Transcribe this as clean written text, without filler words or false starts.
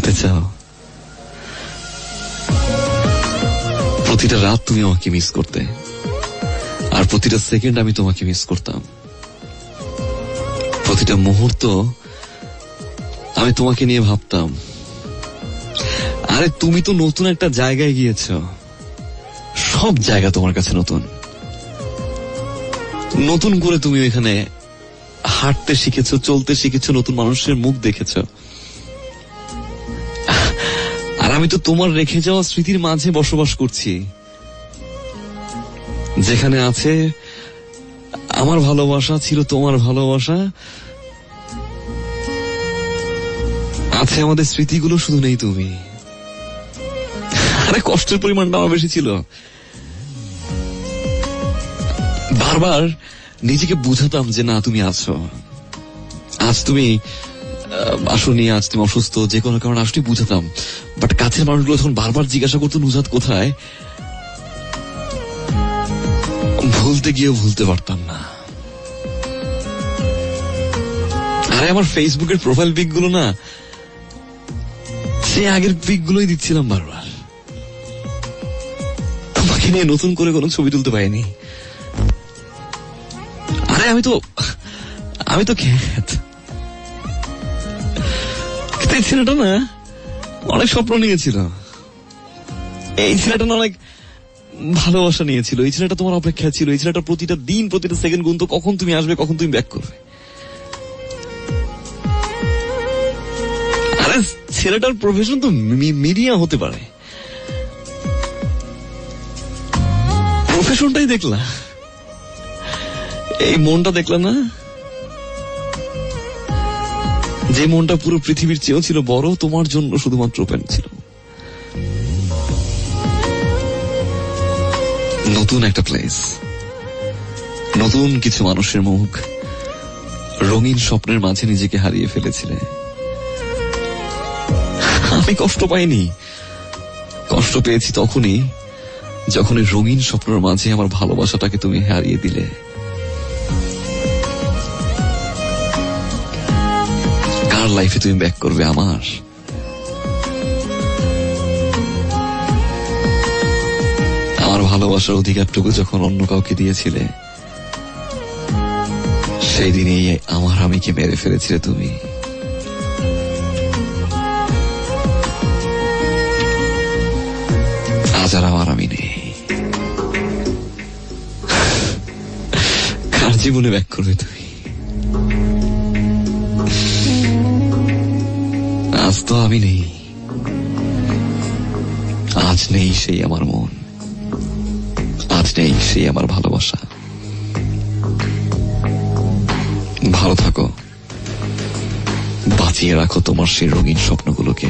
জানতে চাও প্রতিটা রাত তুমি আমাকে মিস করতে, আর প্রতিটা সেকেন্ড আমি তোমাকে মিস করতাম। প্রতিটা মুহূর্ত আমি তোমাকে নিয়ে ভাবতাম। আরে তুমি তো নতুন একটা জায়গায় গিয়েছ, সব জায়গা তোমার কাছে নতুন। নতুন করে তুমি এখানে হাঁটতে শিখেছো, চলতে শিখেছো, নতুন মানুষের মুখ দেখেছো। আর আমি তো তোমার রেখে যাওয়া স্মৃতির মাঝে বসবাস করছি, যেখানে আছে আমার ভালোবাসা, ছিল তোমার ভালোবাসা, আছে আমাদের স্মৃতিগুলো, শুধু নেই তুমি। আরে কষ্টের পরিমাণটা আমার বেশি ছিল। বারবার নিজেকে বুঝাতাম যে না, তুমি আছো, আজ তুমি আসনি, আজ তুমি অসুস্থ, যে কোনো কারণে আসলে বুঝাতাম। বাট কাছের মানুষগুলো যখন বারবার জিজ্ঞাসা করতো নুজাত কোথায়, ভুলতে গিয়েও ভুলতে পারতাম না। আরে আমার ফেসবুকের প্রোফাইল পিক গুলো না, সে আগের পিক গুলোই দিচ্ছিলাম বারবার। তোমাকে নিয়ে নতুন করে কোনো ছবি তুলতে পারিনি। আরে আমি তো খ্যাত। এই ছেলেটা না অনেক স্বপ্ন নিয়েছিল, এই ছেলেটা না অনেক ভালোবাসা নিয়েছিল, এই ছেলেটা তোমার অপেক্ষা ছিল, এই ছেলেটা প্রতিটা দিন প্রতিটা সেকেন্ড গুনতো কখন তুমি আসবে, কখন তুমি ব্যাক করবে। আরে ছেলেটার প্রফেশন তো মিডিয়া হতে পারে, প্রফেশনটাই দেখলা, এই মনটা দেখলা না, যে মনটা পুরো পৃথিবীর চেয়েও ছিল বড়, তোমার জন্য শুধুমাত্র ওপেন ছিল। নতুন একটা প্লেস, নতুন কিছু মানুষের মুখ, রঙিন স্বপ্নের মাঝে নিজেকে হারিয়ে ফেলেছিলে। আমি কষ্ট পাইনি, কষ্ট পেয়েছি তখনই যখন এই রঙিন স্বপ্নের মাঝে আমার ভালোবাসাটাকে তুমি হারিয়ে দিলে। কার লাইফে তুমি ব্যাক করবে? আমার। আমার ভালোবাসার অধিকারটুকু যখন অন্য কাউকে দিয়েছিলে, সেই দিনেই আমার আমিকে মেরে ফেলেছিলে তুমি। আজ আর আমার আমি নেই। কার জীবনে ব্যাক করবে তুমি? আজ তো আমি নেই, আজ নেই সেই আমার মন, আজ নেই সেই আমার ভালোবাসা। ভালো থাকো, বাঁচিয়ে রাখো তোমার সেই রঙিন স্বপ্নগুলোকে।